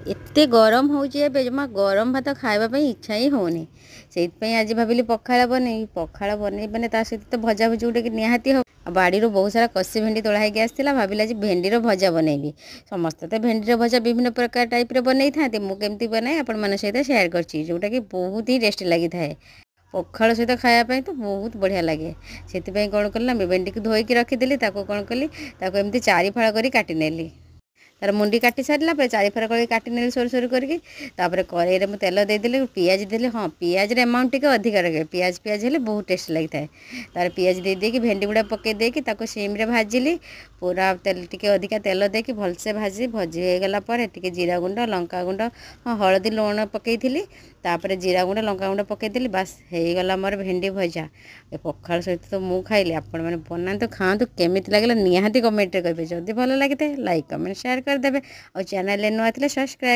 एते गरम होउची ए जमा गरम भात खाइबा पई इच्छा ही होनी सेइत पई आज भाबिली पखाळ बनै बने ता सहित तो भजा भुजी गुटे निहाती हो बाड़ी रो बहुत सारा कसी भेंडी तोड़ा होगी आसला भाविला जी भेंडी रो भजा बनैबी समस्त तो भेंडी रो भजा विभिन्न प्रकार टाइप रो बनै थाते मु केमती बनाए आपण मन सहित शेयर करची जोटा कि बहुत ही टेस्टी लगी थाए पखाळ सहित खाया तो बहुत बढ़िया लगे से कौन कल ना भेंडी को धोईकी रखीदेली कौन कली एमती चारि फाड़ कर काटी नेली तार मुंडी काटी सारा पर चारिफार कर काटी नेली सोर सोर करके कड़े में तेल देदेली पियाज देली हाँ पियाज अमाउंट टी अधिक रखे पियाज हेल्ले बहुत टेस्ट लगी था तार पियाज दे देकी भेंडी गुड़ा पकई देकी सीम रे भाजिली पूरा तेल टी अधिका तेल देकी भलसे भाजी भजी होगा टी जीरा गुंड लंका गुंड हाँ हलदी लुण पकई तापर जीरा गुंड लंका गुंड पकईदेली बास होगला मोर भेंडी भजा ए पखाळ सहित तो मु खाइली आपण मैंने बनाते खातु केमिति लगे निहाती कमेंट करेंगे जदि भल लगी लाइक कमेंट शेयर करदे और चैनल नुआ सब्सक्राइब